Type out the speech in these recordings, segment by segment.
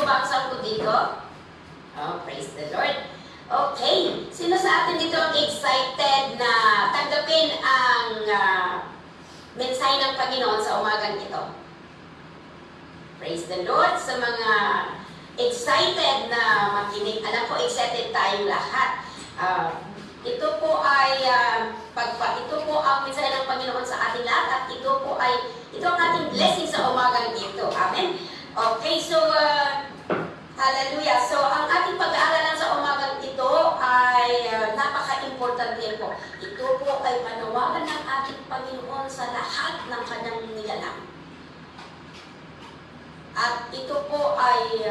ba ang sampo dito? Oh, praise the Lord. Okay, sino sa atin dito ang excited na tanggapin ang mensahe ng Panginoon sa umagang ito? Praise the Lord. Sa mga excited na makinig, alam ko excited tayong lahat. Ito po ang mensahe ng Panginoon sa ating lahat at ito ang ating blessing sa umagang ito. Amen? Okay, so hallelujah. So, ang ating pag-aaralan sa umagang ito ay napaka-importante po. Ito po ay panawagan ng ating Panginoon sa lahat ng kanyang nilalang. At ito po ay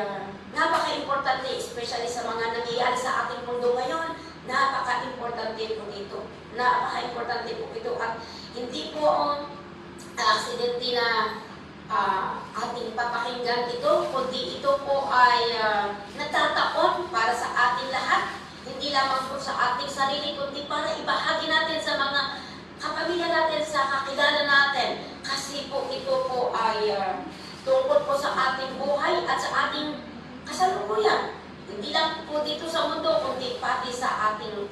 napaka-importante, especially sa mga nangyayari sa ating mundo ngayon. Napaka-importante po ito. Napaka-importante po ito. At hindi po aksidente na ating papakinggan ito, kundi ito po ay nagtataon para sa ating lahat. Hindi lamang po sa ating sarili, kundi para ibahagi natin sa mga kapamilya natin, sa kakilala natin. Kasi po ito po ay tungkol po sa ating buhay at sa ating kasalukuyan. Hindi lang po dito sa mundo, kundi pati sa ating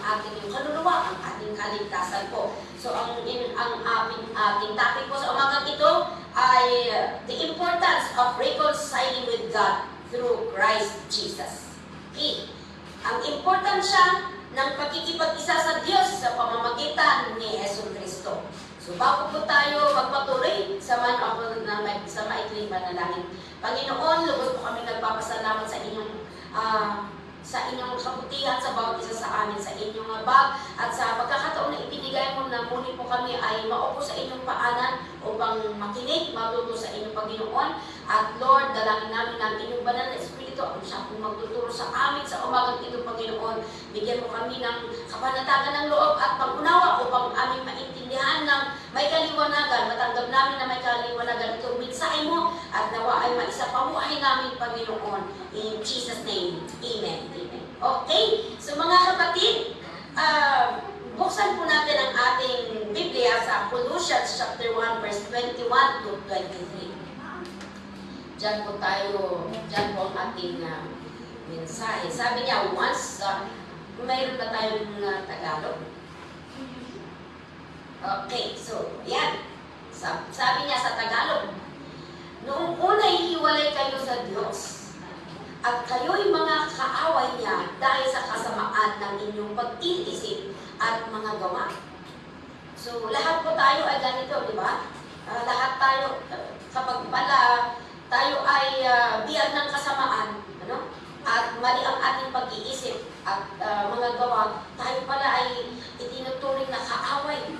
ating kaluluwa, ang ating kaligtasan po. So ang ating topic po sa umagang ito ay the importance of reconciling with God through Christ Jesus. Okay. Ang importansya ng pagkikipag-isa sa Diyos sa pamamagitan ni Hesus Kristo. So bago po tayo magpatuloy, samahan ako sa maikling panalangin. Panginoon, lubos po kami nagpapasalamat sa inyong kabutihan sa bawat isa sa amin, sa inyong bag at sa pagkakataon na ibinigay mo na muli po kami ay maupo sa inyong paanan upang makinig, matuto sa inyong Panginoon. At Lord, dalangin namin ang inyong banal na Espiritu ang siya kung magtuturo sa amin sa umagang ito, Panginoon. Bigyan mo kami ng kapanatagan ng loob at pag-unawa upang aming maintindihan ng may kaliwanagan, matanggap namin na may kaliwanagan itong mensahe mo at nawa ay maisapamuhay namin, Panginoon. In Jesus' name, Amen. Amen. Okay, so mga kapatid, buksan po natin ang ating Biblia sa Colossians chapter 1 verse 21 to 23. Diyan po ang ating mensahe. Sabi niya, once, mayroon ba tayong Tagalog? Okay, so, yan. Sabi niya sa Tagalog, noong una'y hiwalay kayo sa Diyos, at kayo'y mga kaaway niya dahil sa kasamaan ng inyong pag-iisip at mga gawa. So, lahat po tayo ay ganito, di ba? Lahat tayo, kapag pala tayo ay biyag ng kasamaan, ano? At mali ang ating pag-iisip at mga gawa, tayo pala ay itinuturing na kaaway.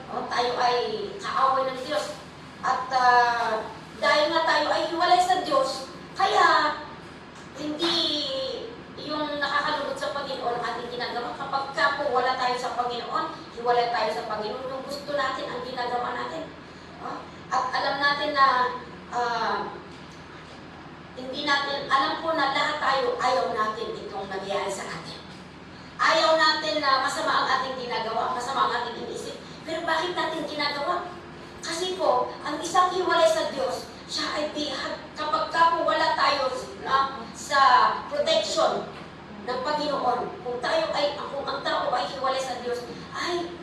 Tayo ay kaaway ng Diyos. At dahil nga tayo ay hiwalay sa Diyos, kaya hindi yung nakakalugod sa Panginoon ating ginagawa. Kapag ka po wala tayo sa Panginoon, hiwalay tayo sa Panginoon, yung gusto natin ang ginagawa natin. At alam natin na hindi natin, alam po na lahat tayo ayaw natin itong nangyayari sa atin. Ayaw natin na masama ang ating ginagawa, masama ang ating iniisip. Pero bakit natin ginagawa? Kasi po, ang isang hiwalay sa Diyos, siya ay bihag. Kapag ka po wala tayo sa protection ng Panginoon, kung ang tao ay hiwalay sa Diyos, ay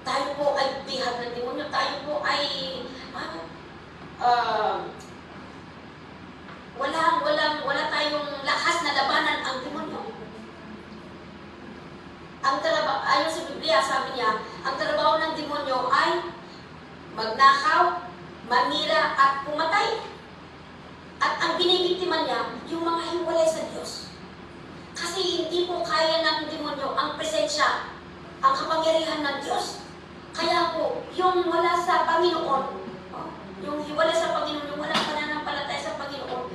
tayo po ay bihag ng demonyo, tayo po ay wala tayong lakas na labanan ang demonyo. Ayon sa Biblia, sabi niya, ang trabaho ng demonyo ay magnakaw, manira at pumatay. At ang binibiktima niya, yung mga hiwalay sa Diyos. Kasi hindi po kaya ng demonyo ang presensya, ang kapangyarihan ng Diyos. Kaya po, yung wala sa Panginoon, yung hiwalay sa Panginoon, yung walang pananampalataya sa Panginoon,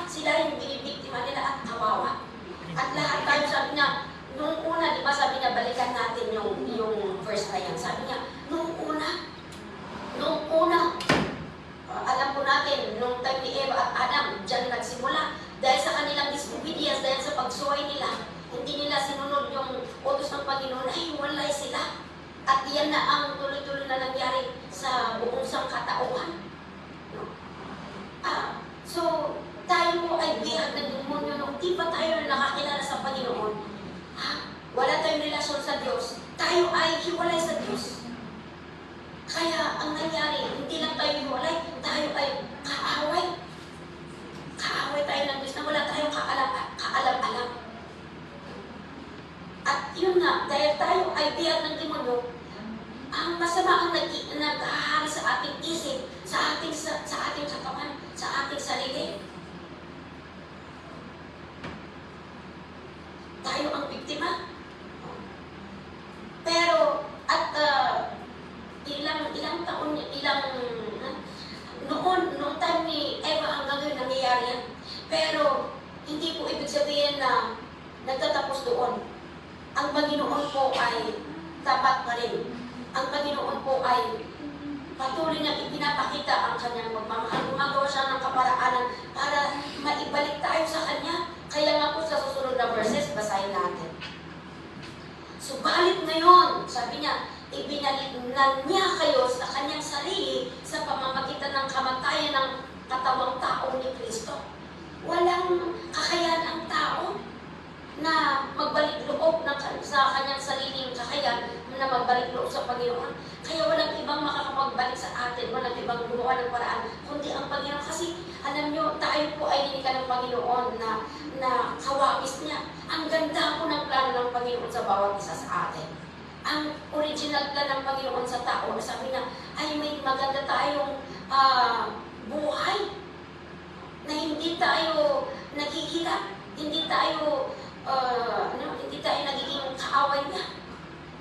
sila yung binibiktima nila at kawawa. At lahat tayo, sabi niya, nung una, di ba sabi niya, balikan natin yung verse na yan. Sabi niya, nung una, alam po natin, nung time ni Eva at Adam, dyan nagsimula. Dahil sa kanilang disobedience, dahil sa pagsuway nila, hindi nila sinunod yung utos ng Panginoon, ay hiwalay sila. At yan na ang tuloy-tuloy na nangyari sa buong sangkatauhan. No? So, ay hiwalay sa Diyos. Kaya ang nangyari, hindi lang tayo hiwalay, tayo ay kaaway. Kaaway tayo ng Diyos na wala tayong kaalam-alam. At yun nga, dahil tayo ay biyag ng demonyo, ang masama ang naghahari sa ating isip, sa ating katawan, sa ating sarili. Tayo ang biktima. Pero, at ilang taon, noong time ni Eva hanggang ngayon nangyayari yan. Pero, hindi po ibig sabihin na nagtatapos doon. Ang Panginoon po ay tapat pa rin. Ang Panginoon po ay patuloy na ipinapakita ang kanyang magmamahal. Gumagawa siya ng kaparaanan para maibalik tayo sa kanya. Kaya nga po sa susunod na verses, basahin natin. Subalit ngayon, sabi niya, ibinalik na niya kayo sa kanyang sarili sa pamamagitan ng kamatayan ng katawang tao ni Kristo. Walang kakayahan ang tao na magbalik loob sa kanyang sariling kakayahan na magbalik loob sa Panginoon. Kaya walang ibang makakapagbalik sa atin, walang ibang gumawa ng paraan, kundi ang Panginoon. Kasi alam nyo, tayo po ay nilikha ng Panginoon na kawawis niya. Ang ganda po ng plano ng Panginoon sa bawat isa sa atin. Ang original plan ng Panginoon sa tao, sabi niya, ay may maganda tayong buhay na hindi tayo nagigila, hindi tayo nagiging kaaway niya.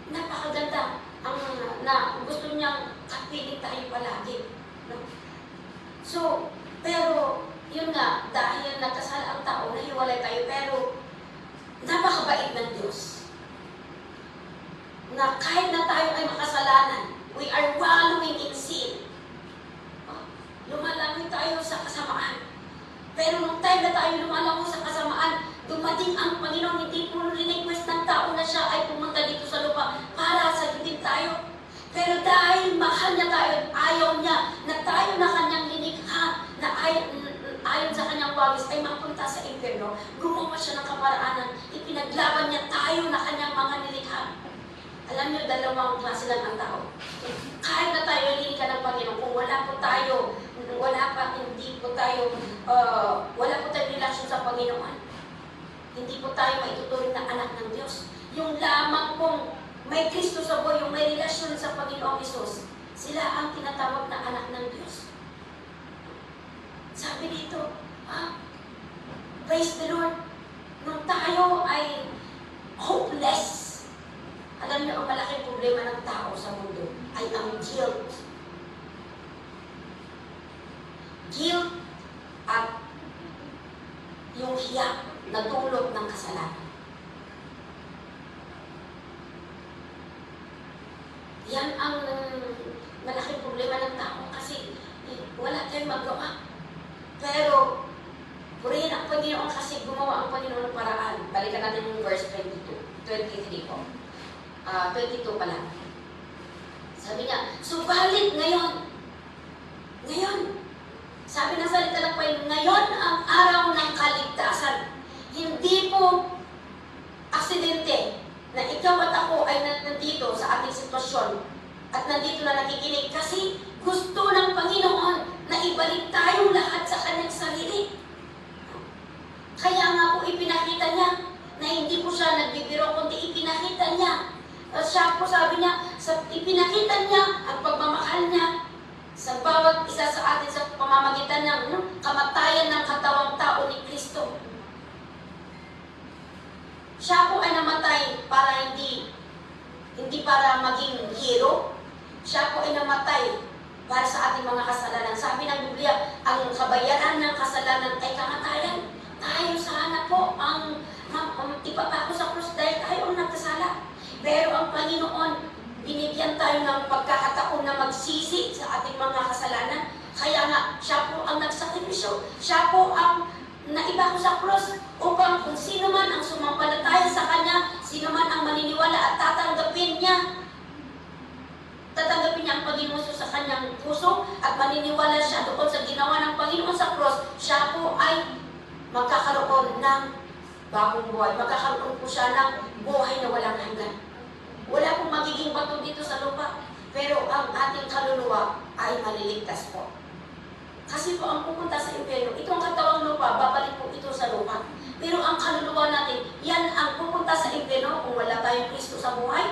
Napakaganda ang na gusto niyang kapiling tayo palagi. No? So, pero yun nga, dahil nagkasala ang tao, nahiwalay tayo, pero napakabait ng Diyos. Na kahit na tayo ay makasalanan, we are wallowing in sin. Lumalangoy tayo sa kasamaan. Pero nung time na tayo lumalangoy sa kasamaan, dumating ang Panginoon, hindi po request ng tao na siya ay pumunta dito sa lupa para sagipin tayo. Pero dahil mahal niya tayo, ayaw niya na tayo na kanyang linikha, na ayon sa kanyang wawis ay mapunta sa impyerno, gumawa siya ng kaparaanan, ipinaglaban niya tayo na kanyang mga nilikha. Alam niyo, dalawang klase lang ang tao. Kahit na tayo linikha ng Panginoon, kung wala po tayo, wala po tayo relasyon sa Panginoon, hindi po tayo maituturing na anak ng Diyos. Yung lamang pong may Kristo sa buhay, yung may relasyon sa Panginoong Isus, sila ang tinatawag na anak ng Diyos. Sabi dito, praise the Lord, nung tayo ay hopeless, alam niyo, ang malaking problema ng tao sa mundo ay ang guilt. Guilt at yung hiya na dulot ng kasalanan. Yan ang malaking problema ng tao kasi wala tayong magawa. Pero, purihin ang Panginoon kasi gumawa ang Panginoon ng paraan. Balikan natin yung verse 23 po. 22 pa lang. Sabi niya, subalit ngayon, sabi ng salita ng Panginoon, ngayon ang araw ng kaligtasan. Hindi po aksidente na ikaw at ako ay nandito sa ating sitwasyon at nandito na nakikinig kasi gusto ng Panginoon na ibalik tayong lahat sa kanyang sarili. Kaya nga po ipinakita niya na hindi po siya nagbibiro, kundi ipinakita niya. Siya po sabi niya, ipinakita niya ang pagmamahal niya sa bawat isa sa atin sa pamamagitan ng kamatayan ng katawang tao ni Kristo. Siya po ay namatay para hindi para maging hero. Siya po ay namatay para sa ating mga kasalanan. Sabi ng Biblia, ang kabayaran ng kasalanan ay kamatayan. Tayo sana po ang ipapako sa krus dahil tayo ang nagkasala. Pero ang Panginoon, binigyan tayo ng pagkakataon na magsisi sa ating mga kasalanan. Kaya nga, siya po ang nagsakripisyo. Siya po ang naibako sa cross upang kung sino man ang sumampalataya sa Kanya, sino man ang maniniwala at tatanggapin niya ang Panginoon sa kanyang puso at maniniwala siya doon sa ginawa ng Panginoon sa cross, siya po ay magkakaroon ng bagong buhay. Magkakaroon po siya ng buhay na walang hanggan. Wala pong magiging bato dito sa lupa. Pero ang ating kaluluwa ay maliligtas po. Kasi po ang pupunta sa impyerno, itong katawang lupa, babalik po ito sa lupa. Pero ang kaluluwa natin, yan ang pupunta sa impyerno kung wala tayong Kristo sa buhay.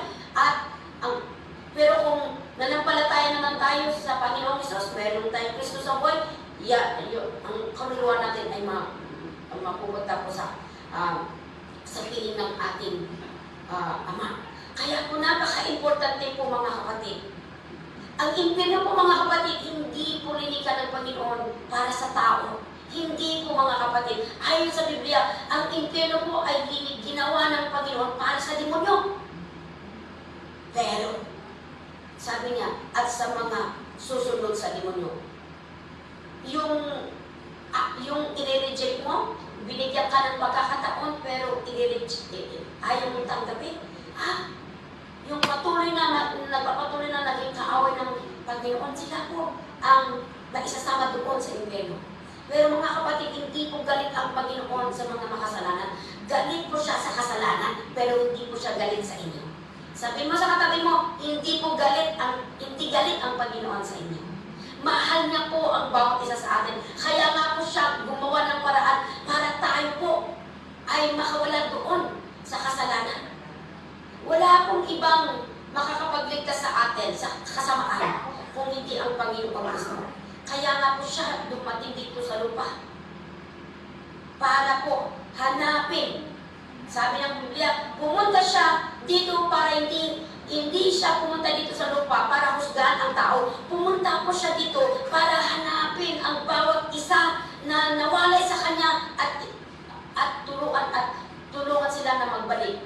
Pero kung nanampalataya naman tayo sa Panginoong Hesus, meron tayong Kristo sa buhay, ang kaluluwa natin ay mapupunta po sa piling ng ating Ama. Kaya po napaka-importante po mga kapatid. Ang impyerno po mga kapatid, hindi po linika ng Panginoon para sa tao. Hindi po mga kapatid. Ayon sa Biblia, ang impyerno po ay ginawa ng Panginoon para sa demonyo. Pero, sabi niya, at sa mga susunod sa demonyo. Yung i-reject mo, binigyan ka ng pagkakataon, pero ayaw mong tanggapin. Yung patuloy na nagpapatuloy na naging kaaway ng Panginoon, sila po ang naisasama doon sa impyerno. Pero mga kapatid, hindi po galit ang Panginoon sa mga makasalanan. Galit po siya sa kasalanan, pero hindi po siya galit sa inyo. Sabihin mo sa katabi mo, hindi galit ang Panginoon sa inyo. Mahal niya po ang bawat isa sa atin. Kaya nga po siya gumawa ng paraan para tayo po ay makawala doon sa kasalanan. Wala pong ibang makakapagligtas sa atin sa kasamaan kung hindi ang Panginoon Kristo. Kaya nga po siya dumating dito sa lupa para po hanapin. Sabi ng Biblia, pumunta siya dito para hindi siya pumunta dito sa lupa para husgahan ang tao. Pumunta po siya dito para hanapin ang bawat isa na nawalay sa kanya at tulungan sila na magbalik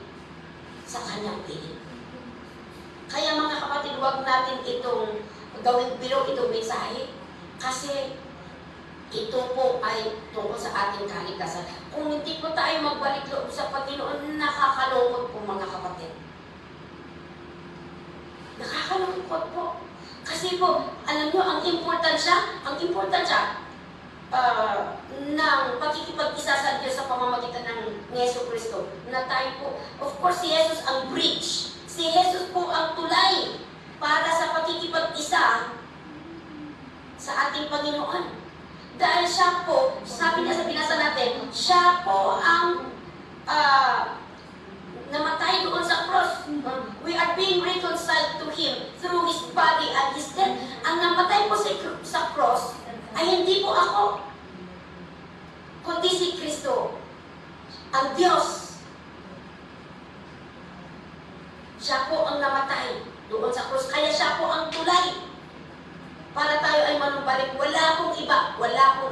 sa kanyang piling. Kaya mga kapatid, huwag natin itong gawing bilog itong mensahe kasi ito po ay tungkol sa ating kaligtasan. Kung hindi po tayo magbalik loob sa Panginoon, nakakalungkot po mga kapatid. Nakakalungkot po. Kasi po, alam nyo, ang importansya ng pagkikipag-isa sa Diyos sa pamamagitan ng Yesu Kristo. Na tayo po, of course, si Jesus ang bridge. Si Jesus po ang tulay para sa pagkikipag-isa sa ating Panginoon. Dahil siya po, sabi niya sa binasa natin, siya po ang namatay doon sa cross. We are being reconciled to Him through His body and His death. Ang namatay po sa cross ay hindi po ako, kundi si Kristo, ang Diyos. Siya po ang namatay doon sa cross. Kaya siya po ang tulay para tayo ay manumbalik. Wala pong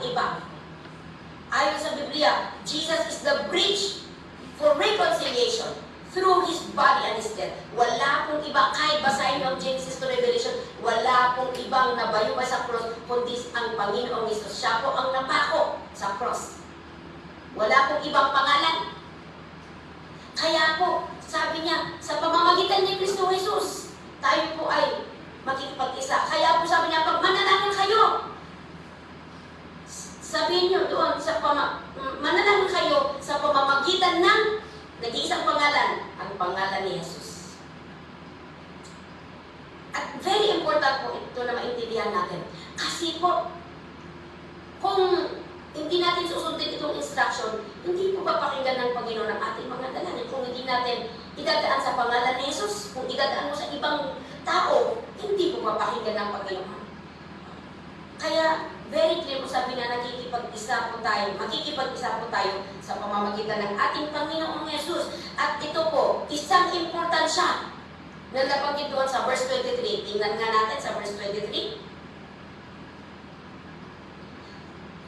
iba. Ayon sa Biblia, Jesus is the bridge for reconciliation through His body and His death. Wala pong iba. Kahit basahin ng Genesis to Revelation, wala pong ibang nabayubay sa cross, kundi ang Panginoong Hesus. Siya po ang napako sa cross. Wala pong ibang pangalan. Kaya po, sabi niya, sa pamamagitan ni Kristo Jesus, tayo po ay makikipag-isa. Kaya po sabi niya, pag manalangin kayo, sabihin niyo doon, manalangin kayo sa pamamagitan ng nag-iisang pangalan, ang pangalan ni Jesus. At very important po ito na maintindihan natin. Kasi po, kung hindi natin susundin itong instruction, hindi po papakinggan ng Panginoon ang ating mga dalangin. Kung hindi natin idadaan sa pangalan ni Jesus, kung idadaan mo sa ibang tao, hindi po papakinggan ng Panginoon. Kaya, very clear po sabi na makikipag-isa po tayo sa pamamagitan ng ating Panginoong Jesus. At ito po, isang importansya na nabanggit doon sa verse 23. Tingnan nga natin sa verse 23.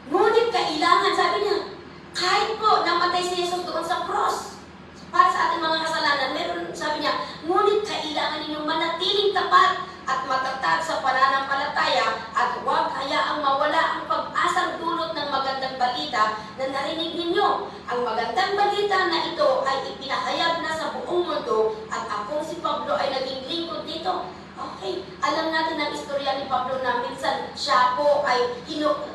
Ngunit kailangan, sabi niya, kahit po namatay si Jesus doon sa cross, para sa ating mga kasalanan, meron, sabi niya, ngunit kailangan ninyong manatiling tapat at matatag sa pananampalataya at huwag hayaang mawala ang pag-asang dulot ng magandang balita na narinig ninyo. Ang magandang balita na ito ay ipinahayag na sa buong mundo at akong si Pablo ay naging lingkod dito. Okay, alam natin ang istorya ni Pablo na minsan siya po ay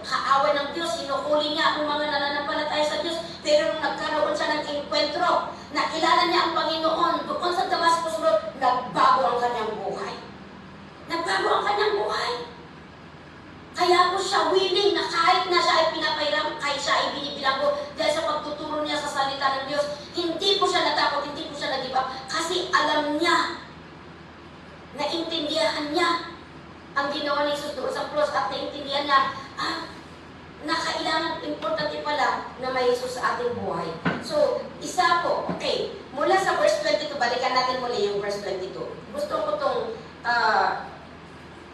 kaaway ng Diyos, hinuhuli niya ang mga nananampalataya sa Diyos, pero nung nagkaroon siya ng enkwentro nakilala niya ang Panginoon doon sa Damascus Road, nagbago ang kanyang buhay. Nagbago ang kanyang buhay. Kaya po siya willing na kahit na siya ay pinapairam, kahit siya ay binibilanggo dahil sa pagtuturo niya sa salita ng Diyos, hindi po siya natakot, hindi po siya nag-give up, kasi alam niya, naintindihan niya ang ginawa ni Jesus doon sa cross at naintindihan niya, na kailangan, importante pala na may Jesus sa ating buhay. So, isa po, okay, mula sa verse 22, balikan natin muli yung verse 22. Gusto ko itong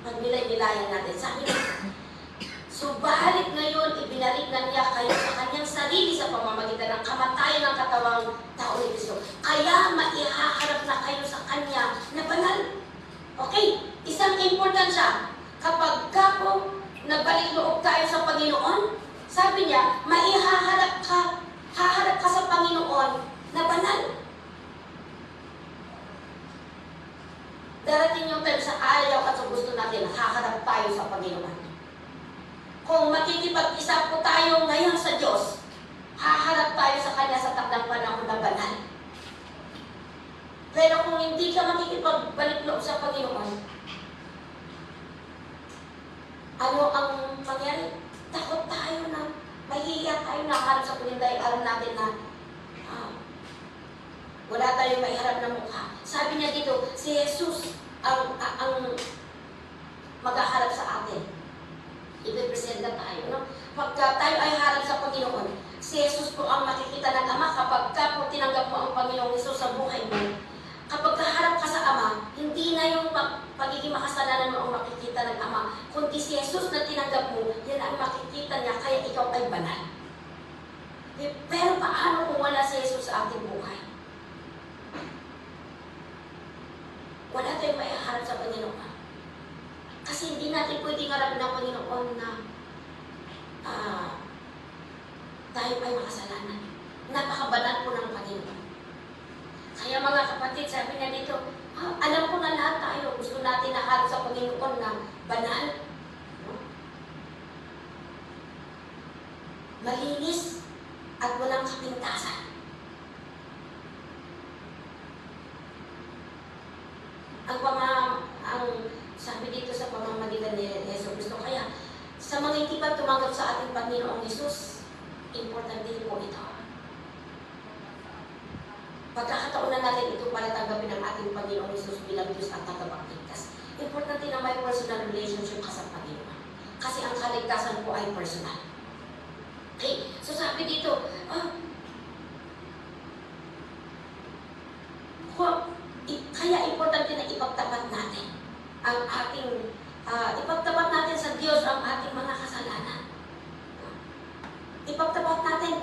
magnilay-nilayan natin. Sabi niya, subalit ngayon, ibinalik na niya kayo sa kanyang sarili sa pamamagitan ng kamatayan ng katawang tao ni Kristo. Kaya maihaharap na kayo sa kanya na banal. Okay, isang importansya. Kapag ka po nagbalik loob tayo sa Panginoon, sabi niya, maihaharap ka, haharap ka sa Panginoon na banal. Darating yung time sa ayaw at sa gusto natin, haharap tayo sa Panginoon. Kung makikipag-isa po tayo ngayon sa Diyos, haharap tayo sa Kanya sa takdang panahon na banal. Pero kung hindi ka makikipagbalik loob sa Panginoon, ano ang mangyari? Takot tayo na, mahihiya tayo na harap sa Panginoon dahil alam natin na wala tayong maiharap na mukha. Sabi niya dito, si Jesus ang maghaharap sa atin. Ipipresenta tayo. No? Pagka tayo ay harap sa Panginoon, si Jesus po ang makikita ng Ama kapag ka po tinanggap mo ang Panginoong Jesus sa buhay mo. Kapag kaharap ka sa Ama, hindi na yung pagiging makasalanan mo ang makikita ng Ama, kundi si Jesus na tinanggap mo, yan ang makikita niya, kaya ikaw ay banal. Pero paano kung wala si Jesus sa ating buhay? Wala tayong maiharap sa Panginoon. Kasi hindi natin pwedeng harapin ng Panginoon na tayo ay makasalanan. Napakabanal po ng Panginoon. Kaya mga kapatid, sabi niya dito, alam ko na lahat tayo, gusto natin na harap sa Panginoon na banal, no? Malinis, at walang kapintasan. Ang sabi dito sa pamamagitan ni Yesu Cristo, kaya sa mga hindi pa tumanggap sa ating Panginoong Jesus, importante po ito. Pagkakataon na natin ito para tanggapin ang ating Panginoong Jesus bilang Diyos at tagapagligtas. Importante na may personal relationship ka sa Panginoon. Kasi ang kaligtasan po ay personal. Okay, so sabi dito, kaya importante na ipagtapat natin ang ating, ipagtapat natin sa Diyos ang ating mga kasalanan. Ipagtapat natin,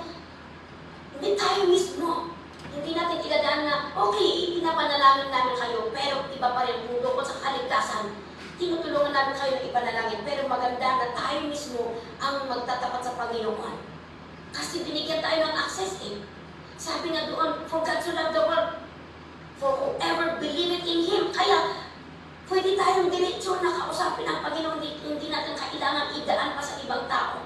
hindi tayo mismo. Hindi natin iladaan na, okay, pinapanalangin namin kayo, pero iba pa rin kung tungkol sa kaligtasan, tinutulungan namin kayo na ipanalangin, pero maganda na tayo mismo ang magtatapat sa Panginoon. Kasi binigyan tayo ng access eh. Sabi nga doon, for God so loved the world, for whoever believeth in Him. Kaya, pwede tayong diretsyo na kausapin ang Panginoon, hindi natin kailangan idaan pa sa ibang tao.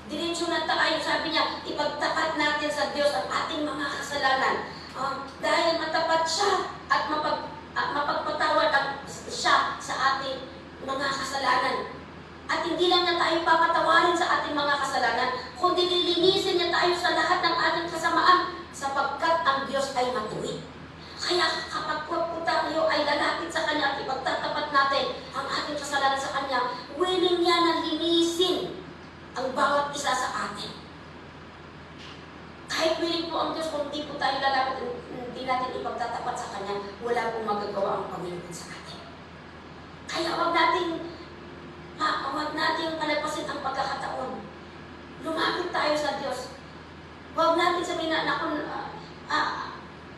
Diretsyo na tayo, sabi niya, ipagtapat natin sa Diyos ang ating mga kasalanan. Dahil matapat siya at mapagpatawad siya sa ating mga kasalanan. At hindi lang niya tayo papatawarin sa ating mga kasalanan, kundi lilinisin niya tayo sa lahat ng ating kasamaan sapagkat ang Diyos ay matuwid. Kaya kapag po tayo ay lalapit sa Kanya at ipagtatapat natin ang ating kasalanan sa Kanya, willing niya na linisin ang bawat isa sa atin. Kahit willing po ang Diyos, kung hindi po tayo lalapit, hindi natin ipagtatapat sa Kanya, wala pong magagawa ang Panginoon sa atin. Kaya huwag nating palapasin ang pagkakataon. Lumapit tayo sa Diyos. Huwag natin sabihin na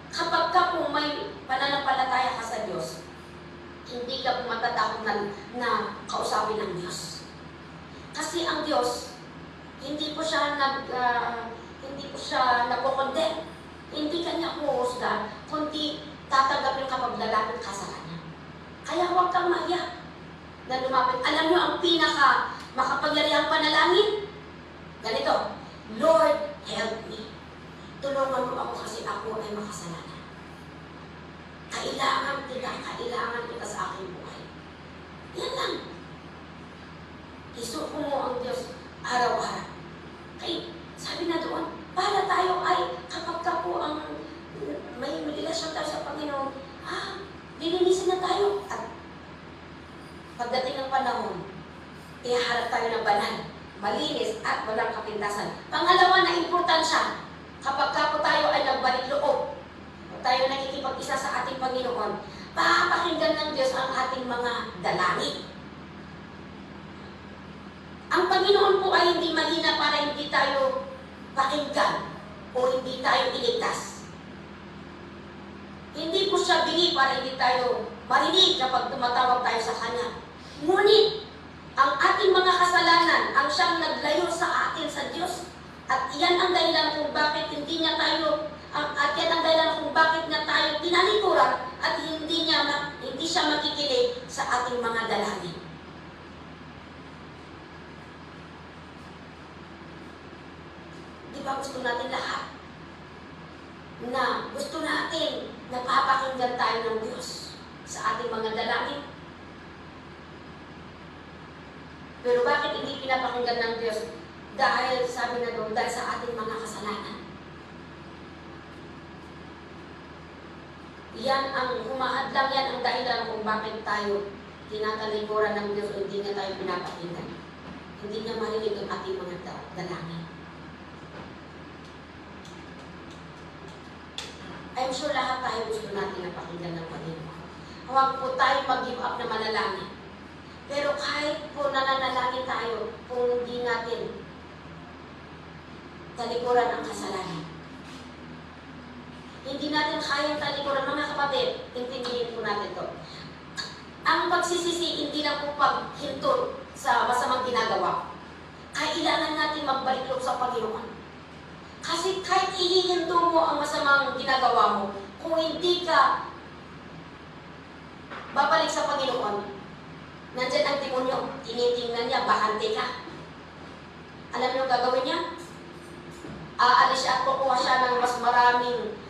kapag ka po may pananampalataya ka sa Diyos, hindi ka po matatakot na kausapin ng Diyos. Kasi ang Diyos, hindi po siya nagko-condemn. Hindi Kanya huhusga, kundi tatanggapin kapag lalapit ka sa Kanya. Kaya huwag kang maiyak na lumapit. Alam niyo ang pinaka makapangyarihang panalangin? Ganito, Lord, help me. tulungan mo ako kasi ako ay makasalanan. Kailangan kita sa aking buhay. Yan lang. Isuko mo ang Diyos araw-araw. Kaya sabi na doon, para tayo ay kapag ka po ang may relasyon tayo sa Panginoon, lilinisin na tayo. At pagdating ng panahon, iharap tayo ng banal, malinis at walang kapintasan. Pangalawa na importansya, kapag ka po tayo ay nagbalik loob, tayo nakikipag-isa sa ating Panginoon, papakinggan ng Diyos ang ating mga dalangin. Ang Panginoon po ay hindi mahina para hindi tayo pakinggan o hindi tayo iligtas. Hindi po siya bingi para hindi tayo marinig kapag tumatawag tayo sa Kanya. Ngunit, ang ating mga kasalanan ang siyang naglayo sa atin sa Diyos. At iyan ang dahilan kung bakit hindi niya tayo, at yan ang dahilan kung bakit niya tayo tinalikuran at hindi siya makikinig sa ating mga dalangin. Di ba gusto natin lahat na gusto natin napapakinggan tayo ng Diyos sa ating mga dalangin? Pero bakit hindi pinapakinggan ng Diyos? Dahil, sabi na doon, dahil sa ating mga kasalanan. Yan ang humahadlang, yan ang dahilan kung bakit tayo tinatalikuran ng Diyos o hindi niya tayo pinapakinggan. Hindi niya marinig ang ating mga dalangin. I'm sure lahat tayo gusto natin na pakinggan ng Panginoon. Huwag po tayo mag-give up na manalangin. Pero kahit po nananalangin tayo, kung hindi natin talikuran ang kasalanan, hindi natin kayang talikuran, mga kapatid, intindihin po natin to. Ang pagsisisi, hindi lang po paghinto sa masamang ginagawa. Kailangan natin magbalik loob sa Panginoon. Kasi kahit ihihinto mo ang masamang ginagawa mo, kung hindi ka babalik sa Panginoon, nandyan ang demonyo, tinitingnan niya, bahante ka. Alam niyo ang gagawin niya? Aalis siya at kukuha siya ng mas maraming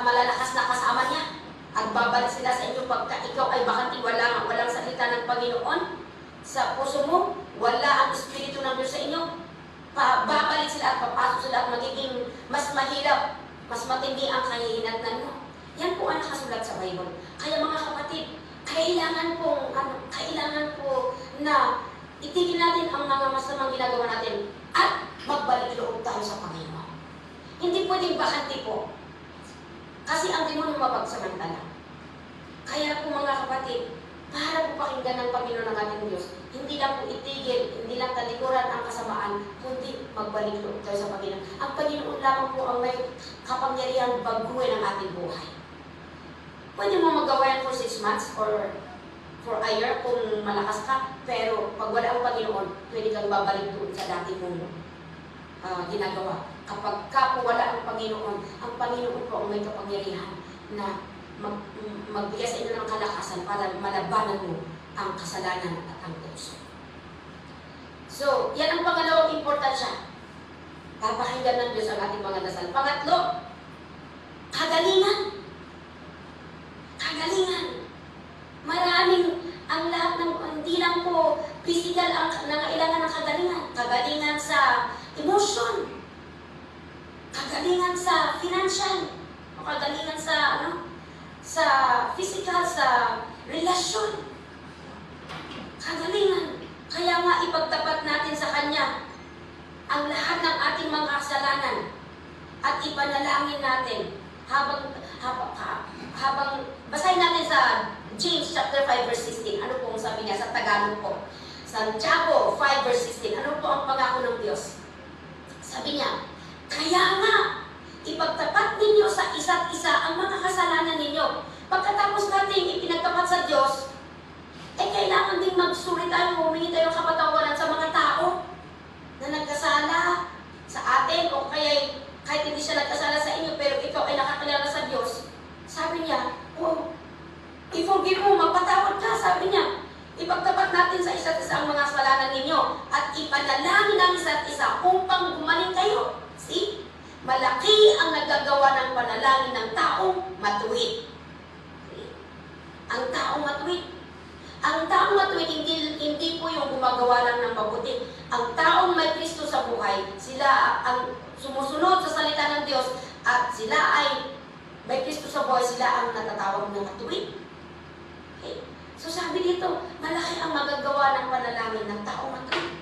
malalakas na kasama niya. At babalik sila sa inyo pagka ikaw ay bahante, walang salita ng Panginoon sa puso mo, wala ang Espiritu ng Diyos sa inyo. Babalik sila at papasok sila at magiging mas mahirap, mas matindi ang kahihinatnan mo. Yan po ang nakasulat sa Bible. Kaya mga kapatid, kailangan po na itigil natin ang mga masamang ginagawa natin at magbalik loob tayo sa Panginoon. Hindi pwedeng bakante po. Kasi ang demonyo mapagsamantala. Kaya po mga kapatid, para po pakinggan ng Panginoon ng ating Diyos, hindi lang po itigil, hindi lang talikuran ang kasamaan, kundi magbalik loob tayo sa Panginoon. Ang Panginoon lamang po ang may kapangyarihang baguhin ang ating buhay. Pwede mo magawa yan for 6 months or for a year kung malakas ka, pero pag wala ang Panginoon, pwede kang babalik doon sa dati mong ginagawa. Kapag ka po wala ang Panginoon po ang may kapangyarihan na magbigay sa inyo ng kalakasan para malabanan mo ang kasalanan at ang puso. So, yan ang pangalawang importansya. Papakinggan ng Diyos ang ating mga dasal. Pangatlo, kagalingan. Kagalingan. Maraming, ang lahat ng, hindi lang po physical ang nangailangan ng kagalingan. Kagalingan sa emotion. Kagalingan sa financial. O kagalingan sa, sa physical, sa relasyon. Kagalingan. Kaya nga ipagtapat natin sa Kanya ang lahat ng ating mga kasalanan at ipanalangin natin habang basahin natin sa James chapter 5 verse 16. Ano po ang sabi niya sa Tagalog po? Santiago 5 verse 16. Ano po ang pangako ng Diyos? Sabi niya, kaya nga ipagtapat ninyo sa isa't isa ang mga kasalanan ninyo. Pagkatapos natin ipinagtapat sa Diyos, kailangan din magsuri tayo, humingi tayo ng kapatawaran sa mga tao na nagkasala sa atin o kaya kahit hindi siya nagkasala sa inyo pero ikaw ay nakakilala sa Diyos. Sabi niya, i-forgive mo, magpatawad ka. Sabi niya, ipagtapat natin sa isa't isa ang mga kasalanan ninyo at ipanalangin ang isa't isa upang gumaling kayo. See? Malaki ang panalangin ng taong matuwid. Ang taong matuwid. Ang taong matuwid, hindi po yung gumagawa lang ng mabuti. Ang taong may Kristo sa buhay, sila ang sumusunod sa salita ng Diyos at sila ay may Kristo sa buhay, sila ang natatawag na matuwid. Okay. So sabi dito, malaki ang magagawa ng panalangin ng taong matuwid.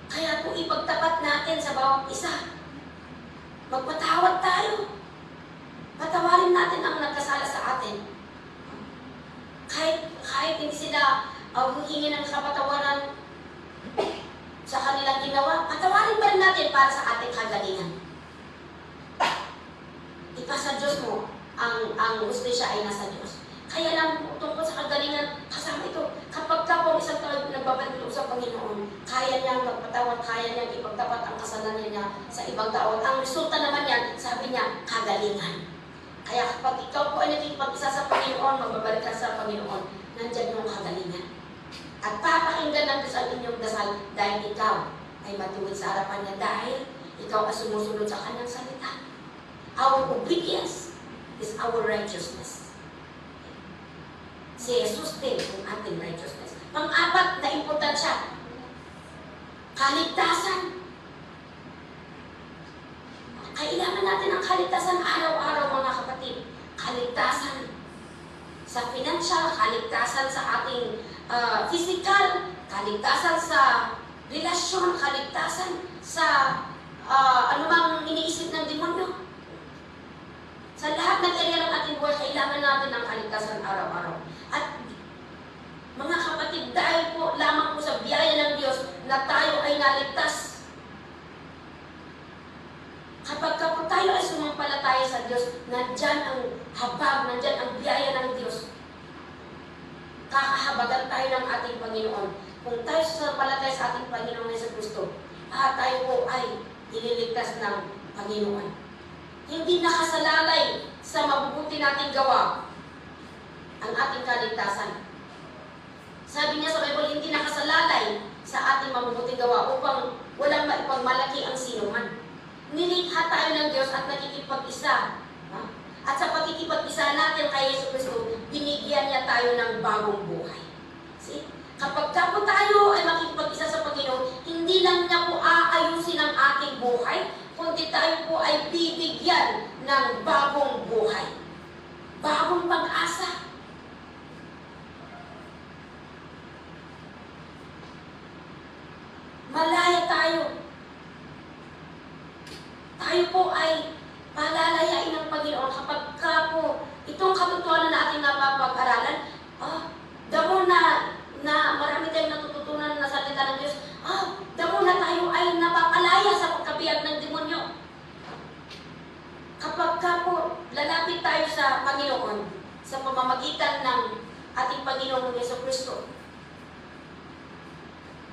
Kaya kung ipagtapat natin sa bawat isa, magpatawad tayo. Patawarin natin ang nagkasala sa atin. Kahit hindi sila huhingi ng kapatawaran sa kanilang ginawa, patawarin pa rin natin para sa ating kagalingan. Ipasa Diyos mo, ang hustisya ay nasa Diyos. Kaya lang tungkol sa kagalingan, kasama ito, kapag ka po isang tao nagbabalik sa Panginoon, kaya niyang magpatawad, kaya niyang ipagtapat ang kasalanan niya sa ibang tao. Ang resulta naman yan, sabi niya, kagalingan. Kaya kapag ikaw po ay nakikipag-isa sa Panginoon, magbabalik ka sa Panginoon, nandyan yung kagalingan. At papakinggan ng Diyos ang inyong dasal dahil ikaw ay matuwid sa harapan niya, dahil ikaw ay sumusunod sa kanyang salita. Our obedience is our righteousness. Si Jesus din ang ating righteousness. Pang-apat na importansya, kaligtasan. Kailangan natin ang kaligtasan araw-araw, mga kapatid. Kaligtasan sa financial, kaligtasan sa ating physical, kaligtasan sa relasyon, kaligtasan sa anumang iniisip ng demonyo. Sa lahat ng area ng ating buhay, kailangan natin ang kaligtasan araw-araw. At mga kapatid, dahil po lamang po sa biyaya ng Diyos na tayo ay naligtas. Kapag po tayo ay sumampalataya sa Diyos, nandyan ang habag, nandyan ang biyaya ng Diyos. Kakahabagan tayo ng ating Panginoon. Kung tayo sumampalataya sa ating Panginoon sa Kristo, tayo po ay ililigtas ng Panginoon. Hindi nakasalalay sa mabubuti nating gawa ang ating kaligtasan. Sabi niya sa Bible, hindi nakasalalay sa ating mabubuting gawa upang walang maipagmalaki ang sinuman. Nilikha tayo ng Diyos at nakikipag-isa. At sa pagkikipag-isa natin kay Yesu Kristo, binigyan niya tayo ng bagong buhay. See? Kapag po tayo ay makikipag-isa sa Panginoon, hindi lang niya po aayusin ang ating buhay, kundi tayo po ay bibigyan ng bagong buhay. Bagong pag-asa. Malaya tayo. Tayo po ay palalayain ng Panginoon kapag po itong katotohanan na ating napapag-aralan, damo na marami tayong natututunan na salita ng Diyos, damo na tayo ay napapalaya sa pagkabiyag ng demonyo. Kapag po lalapit tayo sa Panginoon sa pamamagitan ng ating Panginoong Yesu Kristo,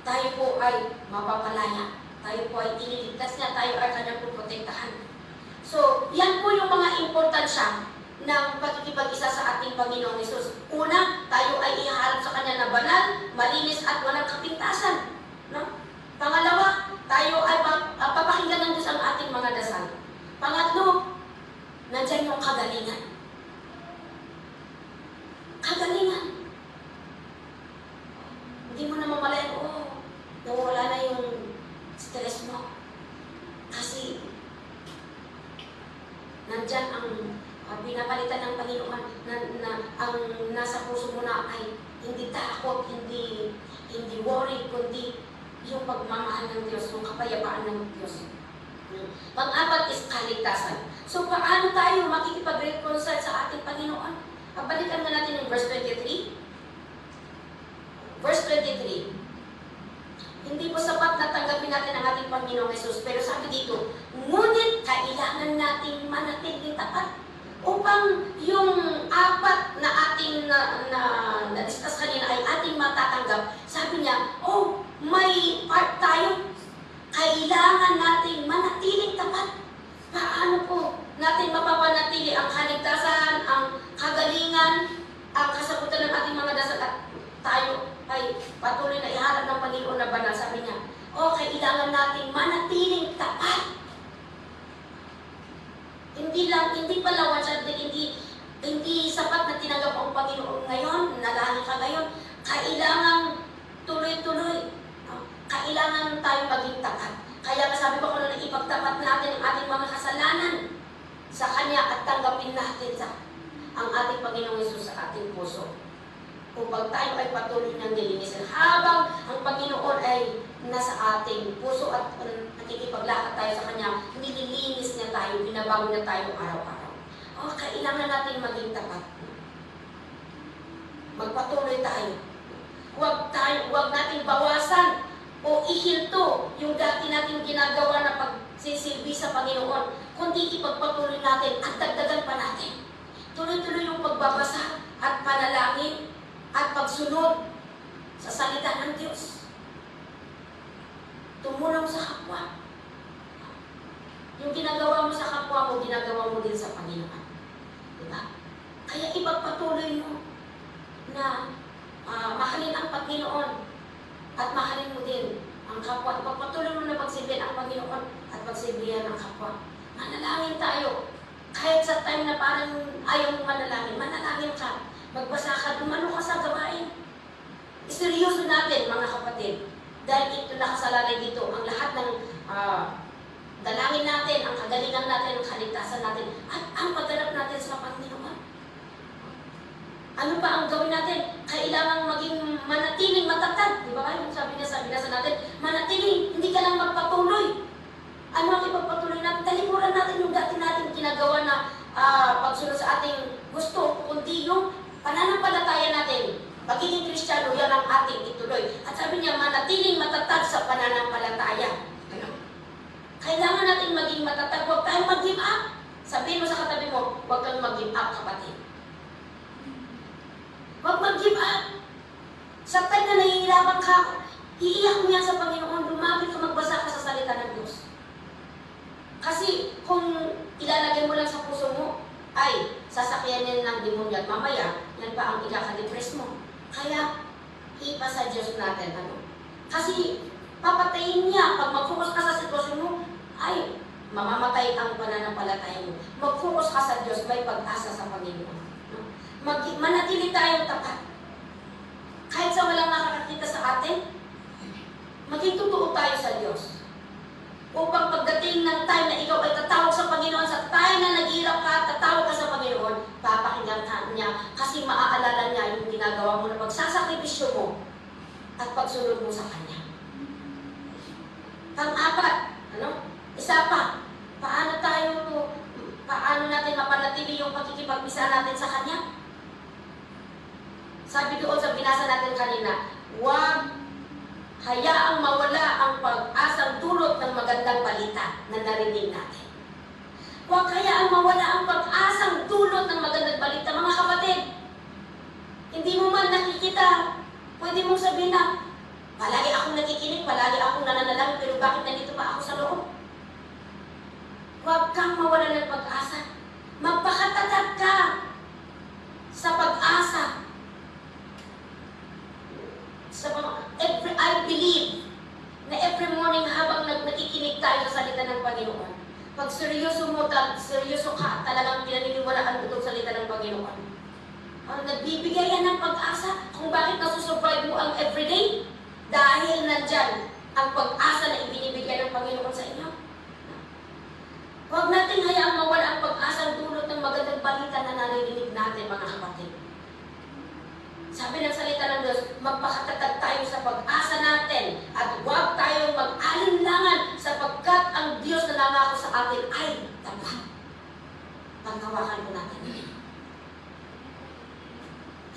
tayo po ay mapapalaya. Tayo po ay iniligtas niya, tayo ay kanyang puprotektahan. So, yan po yung mga importansya ng pagkikipag-isa sa ating Panginoong Hesus. Una, tayo ay ihahalap sa kanya na banal, malinis at walang kapintasan. No? Pangalawa, tayo ay papakinggan ng Diyos ang ating mga dasal. Pangatlo, nandyan yung kagalingan. Kagalingan. Hindi mo na mamalayan, nawawala na yung stress mo. Kasi nandyan ang pinapalitan ng Panginoon na ang nasa puso mo na ay hindi takot, hindi worry, kundi yung pagmamahal ng Diyos, yung kapayapaan ng Diyos. Pang-apat is kaligtasan. So, paano tayo makikipag-reconcile sa ating Panginoon? Pabalikan na natin yung verse 23. Verse 23. Hindi po sapat na tanggapin natin ang ating Panginoong Hesus. Pero sabi dito, ngunit kailangan nating manatiling tapat upang yung apat na ating na-discuss kanina ay ating matatanggap. Sabi niya, may part tayo. Kailangan nating manatiling tapat. Paano po natin mapapanatili ang kaligtasan, ang kagalingan, ang kasagutan ng ating mga dasal at tayo ay patuloy na iharap ng Panginoon na banal. Sabi niya, kailangan nating manatiling tapat. Hindi hindi pala one-sided, hindi sapat na tinanggap ang Panginoon ngayon, nalangin ka ngayon. Kailangan tuloy-tuloy. Kailangan tayo maging tapat. Kaya sabi ko na ipagtapat natin ang ating mga kasalanan sa Kanya at tanggapin natin ang ating Panginoong Hesus sa ating puso. Upang tayo ay patuloy ng nilinisin. Habang ang Panginoon ay nasa ating puso at nakikipaglakad tayo sa Kanya, nililinis niya tayo, binabago niya tayo araw-araw. Kailangan natin maging tapat. Magpatuloy tayo. Huwag nating bawasan o ihinto yung dati nating ginagawa na pagsisilbi sa Panginoon, kundi ipagpatuloy natin at dagdagan pa natin. Tuloy-tuloy yung pagbabasa at panalangin at pagsunod sa salita ng Diyos. Tumulong sa kapwa. Yung ginagawa mo sa kapwa mo, ginagawa mo din sa Panginoon. Diba? Kaya ipagpatuloy mo na mahalin ang Panginoon at mahalin mo din ang kapwa. Ipagpatuloy mo na pagsilbihan ang Panginoon at pagsilbihan ang kapwa. Manalangin tayo. Kahit sa time na parang ayaw mong manalangin, manalangin ka. Magbasa ka, dumalo ka sa gawain. Iseryoso natin, mga kapatid. Dahil ito nakasalalay dito, ang lahat ng dalangin natin, ang kagalingan natin, ang kaligtasan natin, at ang pagganap natin sa Panginoon. Ano pa ang gawin natin? Kailangan maging manatiling matatag. Di ba kayo? Sabi niya sa natin, manatiling, hindi ka lang magpatuloy. Ano ang ipagpatuloy natin? Talikuran natin yung dati natin ginagawa na pagsunod sa ating gusto, kundi yung pananampalataya natin. Pagiging Kristiyano, yan ang ating ituloy. At sabi niya, manatiling matatag sa pananampalataya. Kailangan natin maging matatag. Huwag tayong mag-give up. Sabihin mo sa katabi mo, huwag kang mag-give up, kapatid. Huwag mag-give up. Sa time na nahihirapan ka, iiyak mo yan sa Panginoon, lumapit ka, magbasa ka sa salita ng Diyos. Kasi kung ilalagay mo lang sa puso mo, ay sasakyan yan ng demonyo at mamaya, yan pa ang ikakadepress mo. Kaya, ipa sa Diyos natin. Kasi papatayin niya. Pag mag-focus ka sa sitwasyon mo, ay mamamatay ang pananampalataya mo. Mag-focus ka sa Diyos, may pag-asa sa Panginoon. Manatili tayong tapat. Kahit sa walang nakakakita sa atin, maging totoo tayo sa Diyos. Upang pagdating ng time na ikaw ay tatawag sa Panginoon, sa time na naghihirap ka, tatawag ka sa Panginoon, papakinggan ka niya kasi maaalala niya yung ginagawa mo na pagsasakripisyo mo at pagsunod mo sa Kanya. Pang-apat, isa pa, paano natin mapanatili yung pakikipag-isa natin sa Kanya? Sabi doon sa binasa natin kanina, huwag hayaang mawala ang pag-asang dulot ng magandang balita na narinig natin. Huwag hayaang mawala ang pag-asang dulot ng magandang balita. Mga kapatid, hindi mo man nakikita, pwede mong sabihin na, palagi akong nakikinig, palagi akong nananalangin, pero bakit nandito pa ako sa loob? Huwag kang mawala ng pag-asa. Magpakatatag ka sa pag-asa. I believe na every morning habang nakikinig tayo sa salita ng Panginoon, pag seryoso ka, talagang pinaniniwalaan mo itong salita ng Panginoon. Nagbibigay yan ng pag-asa kung bakit nasusurvive mo ang everyday. Dahil nandyan ang pag-asa na ibinibigay ng Panginoon sa inyo. Huwag natin hayaang mawala ang pag-asa dulot ng magandang balita na narinig natin, mga kapatid. Sabi ng salita ng Diyos, magpakatatag tayo sa pag-asa natin at huwag tayong mag-alinlangan sapagkat ang Diyos na nangako sa atin ay tapat. Paghawakan po natin.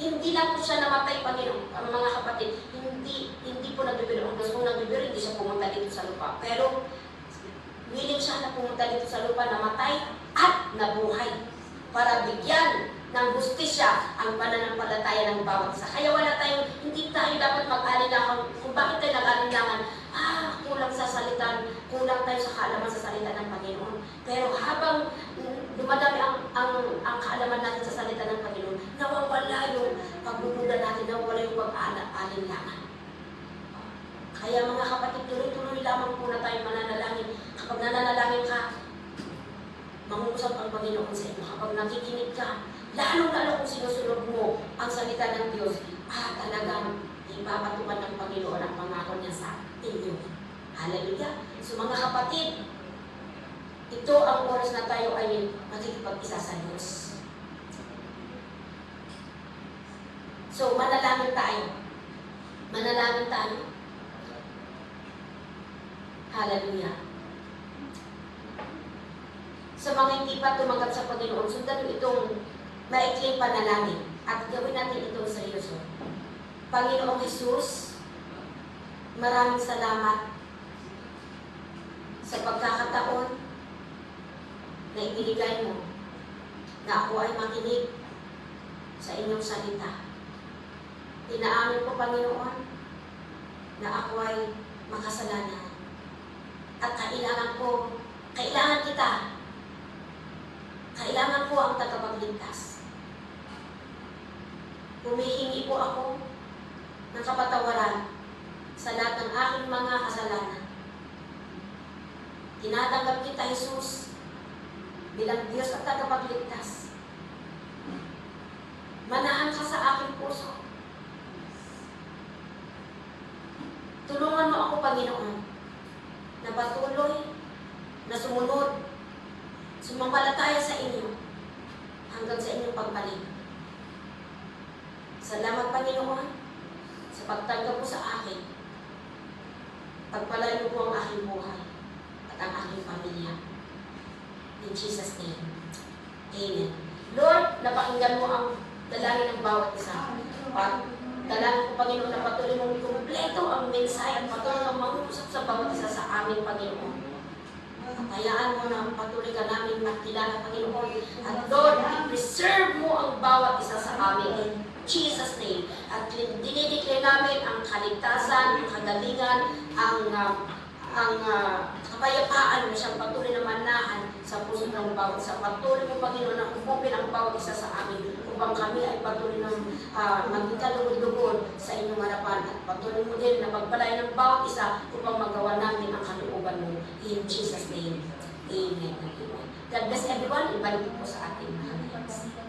Hindi lang po siya namatay, Panginoon, mga kapatid. Hindi po nagbibiro ang Diyos. Kung nagbibiro, hindi siya pumunta dito sa lupa. Pero willing siya na pumunta dito sa lupa, namatay at nabuhay para bigyan ng hustisya ang pananampalataya ng bawat isa. Kaya hindi tayo dapat mag-alinlangan. Kung bakit tayo nag-alinlangan, kulang sa salita, kulang tayo sa kaalaman sa salita ng Panginoon. Pero habang dumadami ang kaalaman natin sa salita ng Panginoon, nawawala yung pagbubuda natin, nawawala yung pag-alinlangan. Kaya mga kapatid, tuloy-tuloy lamang po na tayo mananalangin. Kapag nananalangin ka, mangungusap ang Panginoon sa inyo. Kapag nakikinig ka, lalong-lalo kung sinusunod mo ang salita ng Diyos, talagang ipapatupad ng Panginoon ang pangako niya sa inyo. Hallelujah! So mga kapatid, ito ang oras na tayo ay makikipag-isa sa Diyos. So manalangin tayo. Manalangin tayo. Hallelujah! Sa mga hindi pa tumanggap sa Panginoon, sundan itong maikling panalangin at gawin natin itong seryoso. Panginoong Jesus, maraming salamat sa pagkakataon na ibinigay mo na ako ay makinig sa inyong salita. Inaamin ko, Panginoon, na ako ay makasalanan at kailangan kita. Kailangan ko ang tagapagligtas. Humihingi po ako ng kapatawaran sa lahat ng aking mga kasalanan. Tinatanggap kita, Jesus, bilang Diyos at tagapagligtas. Manahan ka sa aking puso. Tulungan mo ako, Panginoon, na patuloy na sumunod, sumampalataya sa inyo hanggang sa inyong pagbalik. Salamat, Panginoon, sa pagtanggap mo sa akin. Pagpalain mo po ang aking buhay at ang aking pamilya. In Jesus' name, Amen. Lord, napakinggan mo ang dalangin ng bawat isa. Dalangin ko, Panginoon, na patuloy mong ikumpleto ang mensahe at patuloy kang mangusap sa bawat isa sa amin, Panginoon. Hayaan mo na patuloy ka namin makilala, Panginoon. At Lord, i-preserve mo ang bawat isa sa amin in Jesus' name. At dinideclare namin ang kaligtasan, ang kagalingan, ang kapayapaan na siyang patuloy na manahan sa puso ng bawat isa. Patuloy mo, Panginoon, na umupin ang bawat isa sa amin upang kami ay patuloy ng maging kalugod-lugod sa inyong harapan. At patuloy mo din na pagpalain ng bawat isa upang magawa namin ang kalooban mo. In Jesus' name, Amen. God bless everyone. Ibalik po sa ating mga lives.